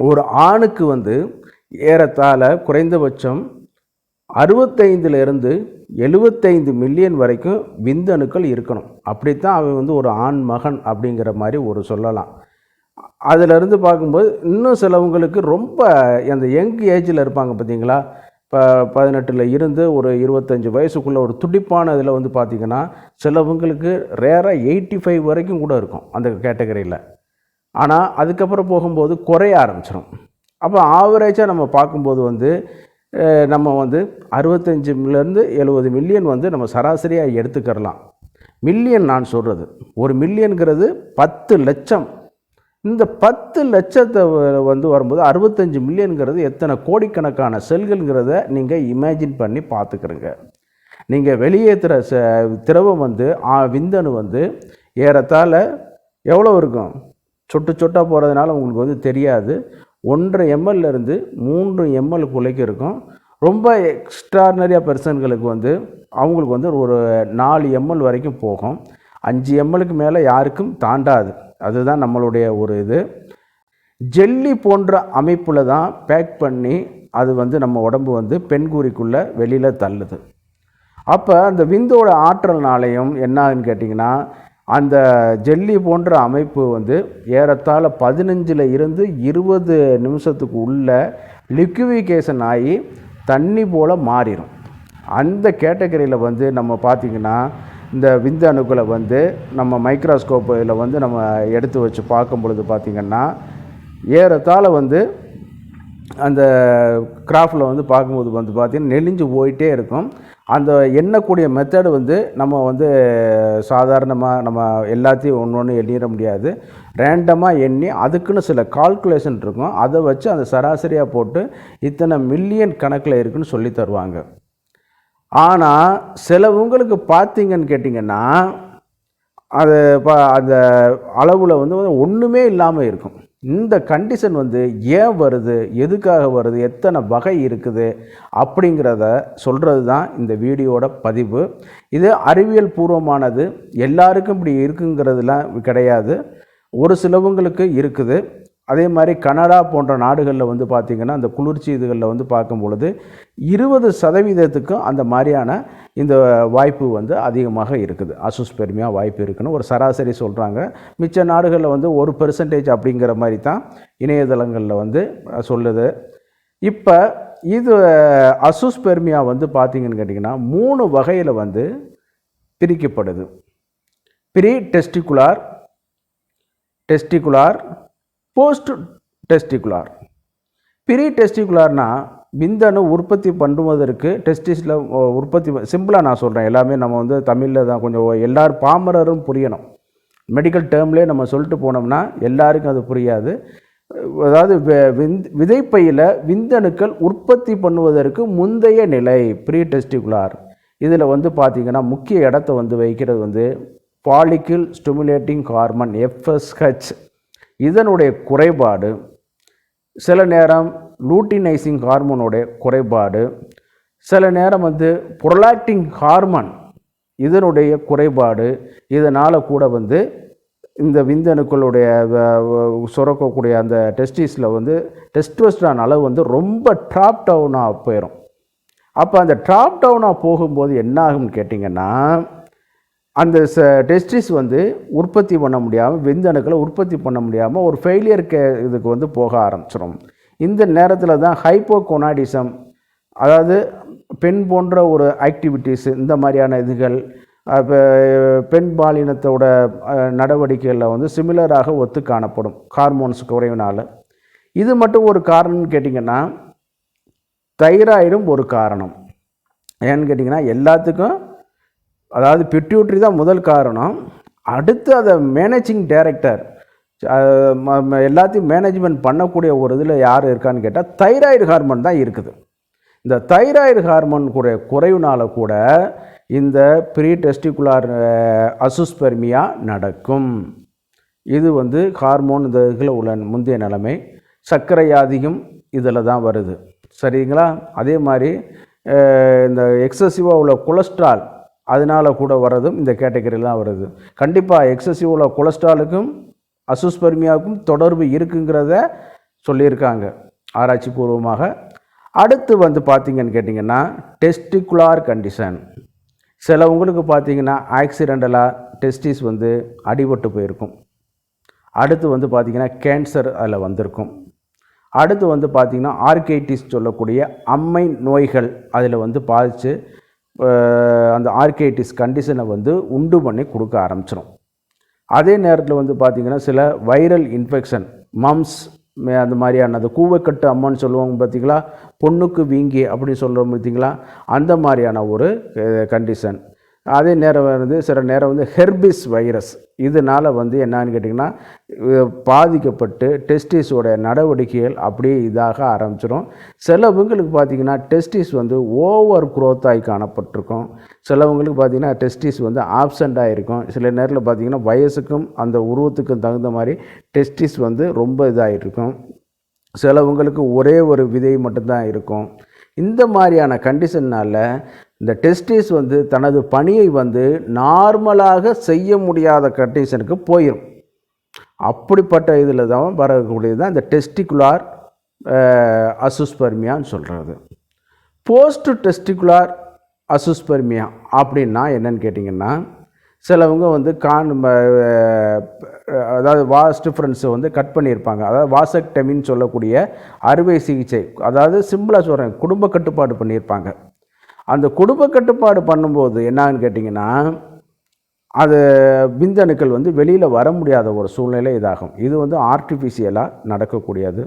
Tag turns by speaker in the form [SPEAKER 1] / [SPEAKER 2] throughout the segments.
[SPEAKER 1] ஒரு ஆணுக்கு வந்து ஏறத்தாழ குறைந்தபட்சம் 65லிருந்து 75 மில்லியன் வரைக்கும் விந்தணுக்கள் இருக்கணும். அப்படித்தான் அவன் வந்து ஒரு ஆண் மகன் அப்படிங்கிற மாதிரி ஒரு சொல்லலாம். அதிலிருந்து பார்க்கும்போது இன்னும் சிலவங்களுக்கு ரொம்ப அந்த யங் ஏஜில் இருப்பாங்க பார்த்தீங்களா, இப்போ 18ல் இருந்து ஒரு 25 வயசுக்குள்ளே ஒரு துடிப்பான இதில் வந்து பார்த்திங்கன்னா சிலவங்களுக்கு ரேராக 85 வரைக்கும் கூட இருக்கும் அந்த கேட்டகரியில். ஆனால் அதுக்கப்புறம் போகும்போது குறைய ஆரம்பிச்சிடும். அப்போ ஆவரேஜாக நம்ம பார்க்கும்போது வந்து நம்ம வந்து 65லேருந்து 70 மில்லியன் வந்து நம்ம சராசரியாக எடுத்துக்கிறலாம். மில்லியன் நான் சொல்கிறது, ஒரு மில்லியனுங்கிறது 10 லட்சம். இந்த 10 லட்சத்தை வந்து வரும்போது 65 மில்லியனுங்கிறது எத்தனை கோடிக்கணக்கான செல்கள்ங்கிறத நீங்கள் இமேஜின் பண்ணி பார்த்துக்கிறங்க. நீங்கள் வெளியேற்றுற திரவம் வந்து விந்தணு வந்து ஏறத்தாழ எவ்வளோ இருக்கும், சொட்டு சொட்டாக போகிறதுனால உங்களுக்கு வந்து தெரியாது. 1.5 ml 3 ml இருக்கும். ரொம்ப எக்ஸ்ட்ரானரியாக பெர்சன்களுக்கு வந்து அவங்களுக்கு வந்து ஒரு 4 ml வரைக்கும் போகும். 5 ml மேலே யாருக்கும் தாண்டாது. அதுதான் நம்மளுடைய ஒரு இது. ஜெல்லி போன்ற அமைப்பில் தான் பேக் பண்ணி அது வந்து நம்ம உடம்பு வந்து பெண்குறிக்குள்ளே வெளியில் தள்ளுது. அப்போ அந்த விந்தோட ஆற்றல்னாலையும் என்னான்னு கேட்டிங்கன்னா, அந்த ஜெல்லி போன்ற அமைப்பு வந்து ஏறத்தாழ 15 இருந்து 20 நிமிஷத்துக்கு உள்ள லிக்விஃபிகேஷன் ஆகி தண்ணி போல் மாறிடும். அந்த கேட்டகரியில் வந்து நம்ம பார்த்திங்கன்னா இந்த விந்தணுக்களை வந்து நம்ம மைக்ரோஸ்கோப்பில் வந்து நம்ம எடுத்து வச்சு பார்க்கும் பொழுது பார்த்திங்கன்னா ஏறத்தாழ வந்து அந்த கிராஃபில் வந்து பார்க்கும்போது வந்து பார்த்திங்கன்னா நெளிஞ்சு போயிட்டே இருக்கும். அந்த எண்ணக்கூடிய மெத்தடு வந்து நம்ம வந்து சாதாரணமாக நம்ம எல்லாத்தையும் ஒன்று எண்ணிட முடியாது. ரேண்டமாக எண்ணி அதுக்குன்னு சில கால்குலேஷன் இருக்கும். அதை வச்சு அந்த சராசரியாக போட்டு இத்தனை மில்லியன் கணக்கில் இருக்குதுன்னு சொல்லி தருவாங்க. ஆனால் சிலவங்களுக்கு பார்த்திங்கன்னு கேட்டிங்கன்னா அது அந்த அளவில் வந்து ஒன்றுமே இல்லாமல் இருக்கும். இந்த கண்டிஷன் வந்து ஏன் வருது, எதுக்காக வருது, எத்தனை வகை இருக்குது அப்படிங்கிறத சொல்கிறது தான் இந்த வீடியோட பதிவு. இது அறிவியல் பூர்வமானது. எல்லாருக்கும் இப்படி இருக்குங்கிறதுலாம் கிடையாது. ஒரு சிலவங்களுக்கு இருக்குது. அதே மாதிரி கனடா போன்ற நாடுகளில் வந்து பார்த்திங்கன்னா அந்த குளிர்ச்சி இதுகளில் வந்து பார்க்கும் பொழுது 20% அந்த மாதிரியான இந்த வாய்ப்பு வந்து அதிகமாக இருக்குது. அசோஸ்பெர்மியா வாய்ப்பு இருக்குன்னு ஒரு சராசரி சொல்கிறாங்க. மிச்ச நாடுகளில் வந்து 1% அப்படிங்கிற மாதிரி தான் இணையதளங்களில் வந்து சொல்லுது. இப்போ இது அசோஸ்பெர்மியா வந்து பார்த்திங்கன்னு கேட்டிங்கன்னா 3 வகையில் வந்து பிரிக்கப்படுது. Pre testicular, testicular, post testicular. Pre டெஸ்டிகுலார்னால் விந்தணு உற்பத்தி பண்ணுவதற்கு டெஸ்டிஸில் உற்பத்தி சிம்பிளாக நான் சொல்கிறேன். எல்லாமே நம்ம வந்து தமிழில் தான் கொஞ்சம் எல்லாரும் பாமரரும் புரியணும். மெடிக்கல் டேர்ம்லேயே நம்ம சொல்லிட்டு போனோம்னா எல்லாருக்கும் அது புரியாது. அதாவது விதைப்பையில் விந்தணுக்கள் உற்பத்தி பண்ணுவதற்கு முந்தைய நிலை ப்ரீ டெஸ்டிகுலார். இதில் வந்து பார்த்திங்கன்னா முக்கிய இடத்த வந்து வைக்கிறது வந்து ஃபாலிக்கிள் ஸ்டிமுலேட்டிங் ஹார்மோன் FSH. இதனுடைய குறைபாடு, சில நேரம் லூட்டினைசிங் ஹார்மோனுடைய குறைபாடு, சில நேரம் வந்து புரொலாக்டின் ஹார்மோன் இதனுடைய குறைபாடு. இதனால் கூட வந்து இந்த விந்தணுக்களுடைய சுரக்கக்கூடிய அந்த டெஸ்டிஸில் வந்து டெஸ்டோஸ்டரான் அளவு வந்து ரொம்ப ட்ராப் டவுனாக போயிடும். அப்போ அந்த ட்ராப் டவுனாக போகும்போது என்ன ஆகும்னு கேட்டிங்கன்னா அந்த டெஸ்டிஸ் வந்து உற்பத்தி பண்ண முடியாமல், விந்தணுக்களை உற்பத்தி பண்ண முடியாமல் ஒரு ஃபெயிலியர் இதுக்கு வந்து போக ஆரம்பிச்சிடும். இந்த நேரத்தில் தான் ஹைப்போகோனாடிசம், அதாவது பெண் போன்ற ஒரு ஆக்டிவிட்டீஸ், இந்த மாதிரியான இதுகள் பெண் பாலினத்தோட நடவடிக்கைகளில் வந்து சிமிலராக ஒத்து காணப்படும் ஹார்மோன்ஸ் குறைவினால். இது மட்டும் ஒரு காரணம்னு கேட்டிங்கன்னா தைராய்டும் ஒரு காரணம். ஏன்னு கேட்டிங்கன்னா எல்லாத்துக்கும், அதாவது பிட்யூட்ரி தான் முதல் காரணம். அடுத்து அதை மேனேஜிங் டைரக்டர், எல்லாத்தையும் மேனேஜ்மெண்ட் பண்ணக்கூடிய ஒரு இதில் யார் இருக்கான்னு கேட்டால் தைராய்டு ஹார்மோன் தான் இருக்குது. இந்த தைராய்டு ஹார்மோன் குறைவுனால கூட இந்த ப்ரீ டெஸ்டிகுலார் அசோஸ்பெர்மியா நடக்கும். இது வந்து ஹார்மோன் இந்த இதில் உள்ள முந்தைய நிலைமை. சர்க்கரை வியாதியும் இதில் தான் வருது. சரிங்களா? அதே மாதிரி இந்த எக்ஸசிவாக உள்ள கொலஸ்ட்ரால் அதனால் கூட வர்றதும் இந்த கேட்டகரியில் தான் வருது. கண்டிப்பாக எக்ஸசிவ் உள்ள கொலஸ்ட்ராலுக்கும் அசோஸ்பெர்மியாவுக்கும் தொடர்பு இருக்குங்கிறத சொல்லியிருக்காங்க ஆராய்ச்சி பூர்வமாக. அடுத்து வந்து பார்த்திங்கன்னு கேட்டிங்கன்னா டெஸ்டிகுலார் கண்டிஷன். சிலவங்களுக்கு பார்த்திங்கன்னா ஆக்சிடெண்டலாக டெஸ்டிஸ் வந்து அடிபட்டு போயிருக்கும். அடுத்து வந்து பார்த்திங்கன்னா கேன்சர் அதில் வந்திருக்கும். அடுத்து வந்து பார்த்திங்கன்னா ஆர்கைட்டிஸ் சொல்லக்கூடிய அம்மை நோய்கள் அதில் வந்து பாதித்து அந்த ஆர்கைட்டிஸ் கண்டிஷனை வந்து உண்டு பண்ணி கொடுக்க ஆரம்பிச்சிடும். அதே நேரத்தில் வந்து பார்த்திங்கன்னா சில வைரல் இன்ஃபெக்ஷன், மம்ஸ் அந்த மாதிரியான அந்த கூவைக்கட்டு அம்மான்னு சொல்லுவாங்க பார்த்திங்களா, பொண்ணுக்கு வீங்கி அப்படின்னு சொல்கிறோம் பார்த்திங்களா, அந்த மாதிரியான ஒரு கண்டிஷன். அதே நேரம் வந்து சில நேரம் வந்து ஹெர்பிஸ் வைரஸ், இதனால் வந்து என்னன்னு கேட்டிங்கன்னா பாதிக்கப்பட்டு டெஸ்டிஸோட நடவடிக்கைகள் அப்படியே இதாக ஆரம்பிச்சிடும். சிலவங்களுக்கு பார்த்திங்கன்னா டெஸ்டிஸ் வந்து ஓவர் குரோத்தாகி காணப்பட்டிருக்கும். சிலவங்களுக்கு பார்த்திங்கன்னா டெஸ்டிஸ் வந்து ஆப்சண்ட்டாக இருக்கும். சில நேரத்தில் பார்த்திங்கன்னா வயசுக்கும் அந்த உருவத்துக்கும் தகுந்த மாதிரி டெஸ்டிஸ் வந்து ரொம்ப இதாகிருக்கும். சிலவங்களுக்கு ஒரே ஒரு விதை மட்டும்தான் இருக்கும். இந்த மாதிரியான கண்டிஷன்னால் இந்த டெஸ்டிஸ் வந்து தனது பணியை வந்து நார்மலாக செய்ய முடியாத கண்டிஷனுக்கு போயிடும். அப்படிப்பட்ட இதில் தான் வரக்கூடியது தான் இந்த டெஸ்டிகுலார் அசுஸ்பெர்மியான்னு சொல்கிறது. போஸ்ட் டெஸ்டிகுலார் அசுஸ்பெர்மியா அப்படின்னா என்னன்னு கேட்டிங்கன்னா, சிலவங்க வந்து அதாவது வாஸ் டிஃப்ரென்ஸை வந்து கட் பண்ணியிருப்பாங்க. அதாவது வாசக்டமின்னு சொல்லக்கூடிய அறுவை சிகிச்சை, அதாவது சிம்பிளாக சொல்கிறேன், குடும்ப கட்டுப்பாடு பண்ணியிருப்பாங்க. அந்த குடும்ப கட்டுப்பாடு பண்ணும்போது என்னான்னு கேட்டிங்கன்னா அது விந்தணுக்கள் வந்து வெளியில் வர முடியாத ஒரு சூழ்நிலை இதாகும். இது வந்து ஆர்டிஃபிஷியலாக நடக்கக்கூடியது.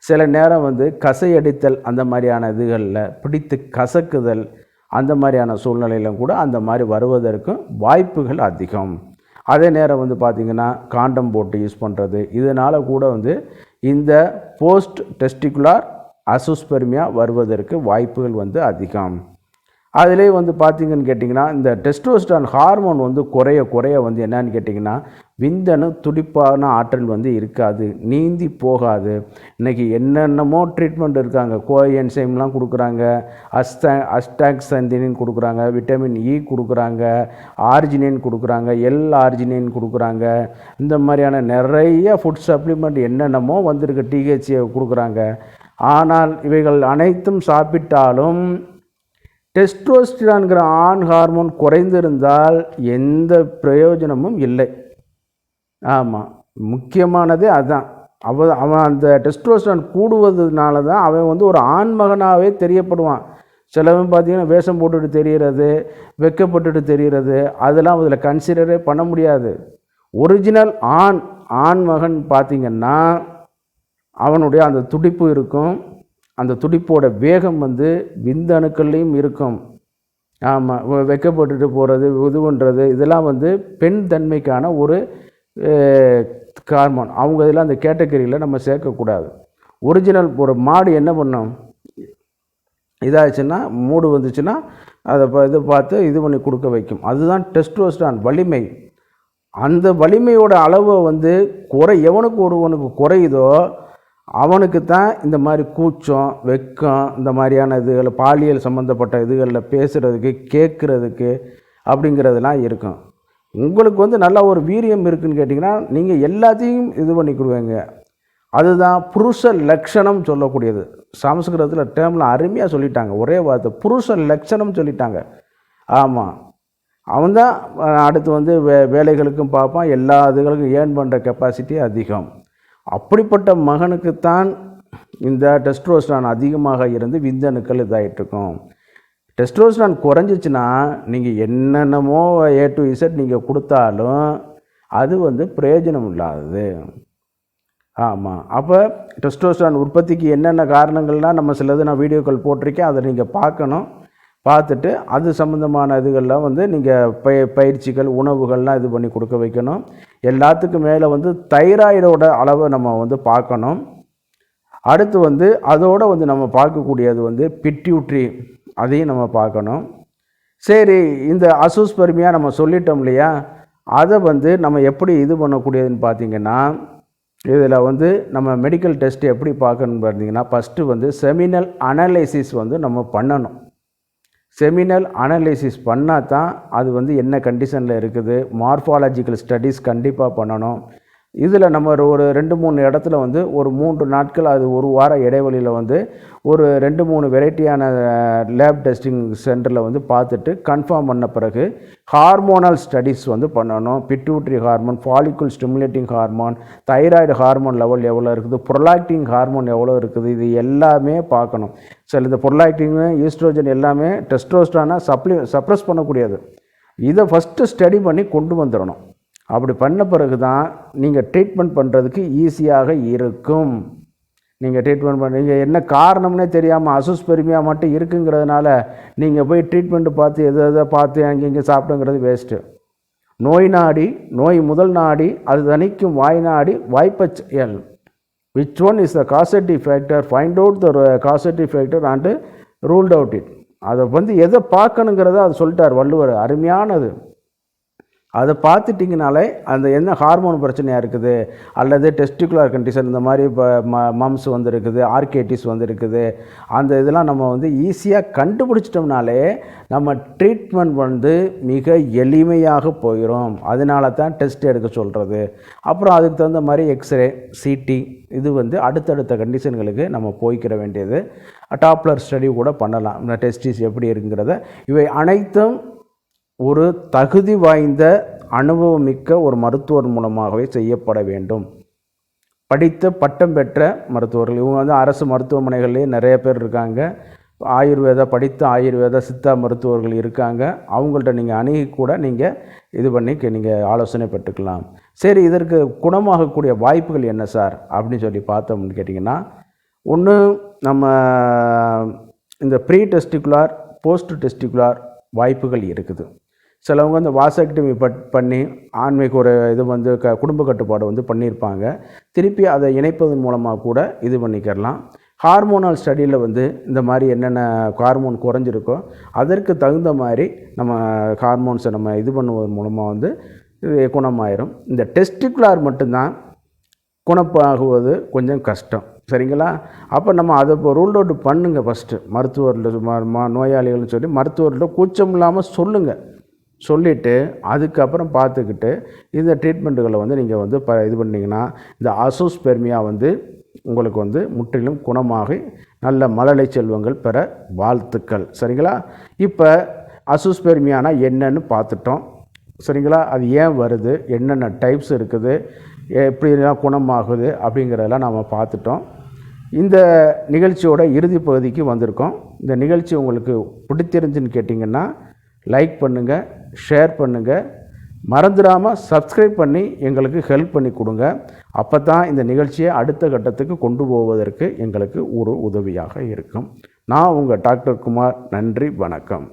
[SPEAKER 1] சில நேரம் வந்து கசையடித்தல் அந்த மாதிரியான இதுகளில் பிடித்து கசக்குதல் அந்த மாதிரியான சூழ்நிலையிலும் கூட அந்த மாதிரி வருவதற்கும் வாய்ப்புகள் அதிகம். அதே நேரம் வந்து பார்த்திங்கன்னா காண்டம் போட்டு யூஸ் பண்ணுறது, இதனால் கூட வந்து இந்த போஸ்ட் டெஸ்டிகுலார் அசுஸ்பெர்மியா வருவதற்கு வாய்ப்புகள் வந்து அதிகம். அதிலே வந்து பார்த்திங்கன்னு கேட்டிங்கன்னா இந்த டெஸ்டோஸ்டரான் ஹார்மோன் வந்து குறைய வந்து என்னன்னு கேட்டிங்கன்னா விந்தணு துடிப்பான ஆற்றல் வந்து இருக்காது, நீந்தி போகாது. இன்றைக்கி என்னென்னமோ ட்ரீட்மெண்ட் இருக்காங்க, கோஎன்சைம்லாம் கொடுக்குறாங்க, அஸ்டாக்சந்தினின் கொடுக்குறாங்க, விட்டமின் இ கொடுக்குறாங்க, ஆர்ஜினின் கொடுக்குறாங்க, ஆர்ஜினின் கொடுக்குறாங்க. இந்த மாதிரியான நிறைய ஃபுட் சப்ளிமெண்ட் என்னென்னமோ வந்திருக்கு, டிஹெச்ஏ கொடுக்குறாங்க. ஆனால் இவைகள் அனைத்தும் சாப்பிட்டாலும் டெஸ்டோஸ்டிரான்கிற ஆண் ஹார்மோன் குறைந்திருந்தால் எந்த பிரயோஜனமும் இல்லை. ஆமாம், முக்கியமானதே அதுதான். அவன் அந்த டெஸ்டோஸ்டிரான் கூடுவதுனால தான் அவன் வந்து ஒரு ஆண்மகனாகவே தெரியப்படுவான். சிலவன் பார்த்திங்கன்னா வேஷம் போட்டுட்டு தெரிகிறது, வெக்கப்பட்டுட்டு தெரிகிறது, அதெல்லாம் அதில் கன்சிடரே பண்ண முடியாது. ஒரிஜினல் ஆண்மகன் பார்த்திங்கன்னா அவனுடைய அந்த துடிப்பு இருக்கும், அந்த துடிப்போட வேகம் வந்து விந்தணுக்கள்லையும் இருக்கும். ஆமாம், வெக்கப்பட்டுட்டு போகிறது, இது பண்ணுறது, இதெல்லாம் வந்து பெண் தன்மைக்கான ஒரு ஹார்மோன். அவங்க இதெல்லாம் அந்த கேட்டகரியில் நம்ம சேர்க்கக்கூடாது. ஒரிஜினல் ஒரு மாடு என்ன பண்ணும், இதாச்சுன்னா மூடு வந்துச்சுன்னா அதை இது பார்த்து இது பண்ணி கொடுக்க வைக்கும். அதுதான் டெஸ்டோஸ்டரான் வலிமை. அந்த வலிமையோட அளவை வந்து எவனுக்கு ஒருவனுக்கு குறையுதோ அவனுக்கு தான் இந்த மாதிரி கூச்சம், வெக்கம், இந்த மாதிரியான இதுகள், பாலியல் சம்மந்தப்பட்ட இதுகளில் பேசுகிறதுக்கு, கேட்குறதுக்கு அப்படிங்கிறதுலாம் இருக்கும். உங்களுக்கு வந்து நல்லா ஒரு வீரியம் இருக்குதுன்னு கேட்டிங்கன்னா நீங்கள் எல்லாத்தையும் இது பண்ணி கொடுவீங்க. அதுதான் புருஷ லட்சணம் சொல்லக்கூடியது. சமஸ்கிருதத்தில் டேர்மில் அருமையாக சொல்லிட்டாங்க, ஒரே வார்த்தை புருஷ லட்சணம் சொல்லிட்டாங்க. ஆமாம், அவன்தான் அடுத்து வந்து வேலைகளுக்கும் பார்ப்பான், எல்லா இதுகளுக்கும் ஏர்ன் பண்ணுற கெப்பாசிட்டி அதிகம். அப்படிப்பட்ட மகனுக்குத்தான் இந்த டெஸ்டோஸ்டரான் அதிகமாக இருந்து விந்தணுக்கள் இதாகிட்டுருக்கும். டெஸ்டோஸ்டரான் குறைஞ்சிச்சின்னா நீங்கள் என்னென்னமோ A to Z நீங்கள் கொடுத்தாலும் அது வந்து பிரயோஜனம் இல்லாதது. ஆமாம், அப்போ டெஸ்டோஸ்டரான் உற்பத்திக்கு என்னென்ன காரணங்கள்லாம் நம்ம சிலது நான் வீடியோக்கள் போட்டிருக்கேன், அதை நீங்கள் பார்க்கணும். பார்த்துட்டு அது சம்மந்தமான இதுகள்லாம் வந்து நீங்கள் பயிற்சிகள், உணவுகள்லாம் இது பண்ணி கொடுக்க வைக்கணும். எல்லாத்துக்கும் மேலே வந்து தைராய்டோட அளவை நம்ம வந்து பார்க்கணும். அடுத்து வந்து அதோடு வந்து நம்ம பார்க்கக்கூடியது வந்து பிட்யூட்ரி, அதையும் நம்ம பார்க்கணும். சரி, இந்த அசுஸ்பெர்மியா நம்ம சொல்லிட்டோம் இல்லையா, அதை வந்து நம்ம எப்படி இது பண்ணக்கூடியதுன்னு பார்த்திங்கன்னா, இதில் வந்து நம்ம மெடிக்கல் டெஸ்ட் எப்படி பார்க்கணுன்னு பார்த்தீங்கன்னா, ஃபஸ்ட்டு வந்து செமினல் அனலைசிஸ் வந்து நம்ம பண்ணணும். செமினல் அனலைசிஸ் பண்ணால் தான் அது வந்து என்ன கண்டிஷனில் இருக்குது, மார்ஃபாலஜிக்கல் ஸ்டடீஸ் கண்டிப்பாக பண்ணணும். இதில் நம்ம ஒரு 2-3 இடத்துல வந்து ஒரு 3 நாட்கள் அது ஒரு வார இடைவெளியில் வந்து ஒரு 2-3 வெரைட்டியான லேப் டெஸ்டிங் சென்டரில் வந்து பார்த்துட்டு கன்ஃபார்ம் பண்ண பிறகு ஹார்மோனல் ஸ்டடீஸ் வந்து பண்ணணும். Pituitary hormone, follicle stimulating hormone, thyroid hormone level எவ்வளோ இருக்குது, ப்ரொலாக்டின் ஹார்மோன் எவ்வளோ இருக்குது, இது எல்லாமே பார்க்கணும். சில இந்த ப்ரொலாக்டின், ஈஸ்ட்ரோஜன் எல்லாமே டெஸ்டோஸ்டரானை சப்ரஸ் பண்ணக்கூடியது. இதை ஃபஸ்ட்டு ஸ்டடி பண்ணி கொண்டு வந்துடணும். அப்படி பண்ண பிறகு தான் நீங்கள் ட்ரீட்மெண்ட் பண்ணுறதுக்கு ஈஸியாக இருக்கும். நீங்கள் ட்ரீட்மெண்ட் பண்ணுறீங்க என்ன காரணம்னே தெரியாமல் அசோஸ்பெர்மியா மட்டும் இருக்குங்கிறதுனால நீங்கள் போய் ட்ரீட்மெண்ட்டு பார்த்து எதை பார்த்து அங்கே சாப்பிட்டுங்கிறது வேஸ்ட்டு. நோய் நாடி, நோய் முதல் நாடி, அது தணிக்கும் வாய் நாடி, வாய்ப்பச்செயல். Which one is the causative factor, find out the causative factor and ruled out it. அதை வந்து எதை பார்க்கணுங்கிறத அது சொல்லிட்டார் வள்ளுவர், அருமையானது. அதை பார்த்துட்டிங்கனாலே அந்த என்ன ஹார்மோன் பிரச்சனையாக இருக்குது, அல்லது டெஸ்டிகுலர் கண்டிஷன் இந்த மாதிரி இப்போ மம்ஸ் வந்துருக்குது, ஆர்கேட்டிஸ் வந்துருக்குது, அந்த இதெல்லாம் நம்ம வந்து ஈஸியாக கண்டுபிடிச்சிட்டோம்னாலே நம்ம ட்ரீட்மெண்ட் வந்து மிக எளிமையாக போயிடும். அதனால தான் டெஸ்ட் எடுக்க சொல்கிறது. அப்புறம் அதுக்கு தகுந்த மாதிரி எக்ஸ்ரே, சிடி, இது வந்து அடுத்தடுத்த கண்டிஷன்களுக்கு நம்ம போய்க்கிற வேண்டியது. டாப்லர் ஸ்டடி கூட பண்ணலாம். இந்த டெஸ்டிஸ் எப்படி இருக்குங்கிறத, இவை அனைத்தும் ஒரு தகுதி வாய்ந்த அனுபவமிக்க ஒரு மருத்துவர் மூலமாகவே செய்யப்பட வேண்டும். படித்த பட்டம் பெற்ற மருத்துவர்கள் இவங்க வந்து அரசு மருத்துவமனைகள்லேயே நிறைய பேர் இருக்காங்க. படித்த ஆயுர்வேத சித்தா மருத்துவர்கள் இருக்காங்க. அவங்கள்ட்ட நீங்கள் அணுகி கூட நீங்கள் இது பண்ணி நீங்கள் ஆலோசனை பெற்றுக்கலாம். சரி, இதற்கு குணமாகக்கூடிய வாய்ப்புகள் என்ன சார் அப்படின்னு சொல்லி பார்த்தோம்னு கேட்டிங்கன்னா, ஒன்று நம்ம இந்த ப்ரீ டெஸ்டிகுலார், போஸ்ட் டெஸ்டிகுலார் வாய்ப்புகள் இருக்குது. சிலவங்க இந்த வாசக்டமி பண்ணி ஆண்மைக்கு ஒரு இது வந்து குடும்ப கட்டுப்பாடு வந்து பண்ணியிருப்பாங்க. திருப்பி அதை இணைப்பதன் மூலமாக கூட இது பண்ணிக்கிறலாம். ஹார்மோனல் ஸ்டடியில் வந்து இந்த மாதிரி என்னென்ன ஹார்மோன் குறைஞ்சிருக்கோ அதற்கு தகுந்த மாதிரி நம்ம ஹார்மோன்ஸை நம்ம இது பண்ணுவதன் மூலமாக வந்து குணமாயிரும். இந்த டெஸ்டிகுலார் மட்டும்தான் குணப்பாகுவது கொஞ்சம் கஷ்டம். சரிங்களா? அப்போ நம்ம அதை இப்போ ரூல் அவுட் பண்ணுங்கள். ஃபஸ்ட்டு மருத்துவர்கிட்ட நோயாளிகள்னு சொல்லி மருத்துவர்கிட்ட கூச்சம் இல்லாமல் சொல்லிவிட்டு அதுக்கப்புறம் பார்த்துக்கிட்டு இந்த ட்ரீட்மெண்ட்டுகளை வந்து நீங்கள் வந்து இது பண்ணிங்கன்னா இந்த அசோஸ்பெர்மியா வந்து உங்களுக்கு வந்து முற்றிலும் குணமாகி நல்ல மழலை செல்வங்கள் பெற வாழ்த்துக்கள். சரிங்களா? இப்போ அசோஸ்பெர்மியானா என்னன்னு பார்த்துட்டோம். சரிங்களா? அது ஏன் வருது, என்னென்ன டைப்ஸ் இருக்குது, எப்படிலாம் குணமாகுது அப்படிங்கிறதெல்லாம் நாம் பார்த்துட்டோம். இந்த நிகழ்ச்சியோட இறுதி பகுதிக்கு வந்திருக்கோம். இந்த நிகழ்ச்சி உங்களுக்கு பிடித்திருந்துன்னு கேட்டிங்கன்னா லைக் பண்ணுங்கள், ஷேர் பண்ணுங்கள், மறந்துடாமல் சப்ஸ்கிரைப் பண்ணி எங்களுக்கு ஹெல்ப் பண்ணி கொடுங்க. அப்போ தான் இந்த நிகழ்ச்சியை அடுத்த கட்டத்துக்கு கொண்டு போவதற்கு எங்களுக்கு ஒரு உதவியாக இருக்கும். நான் உங்கள் டாக்டர் குமார். நன்றி, வணக்கம்.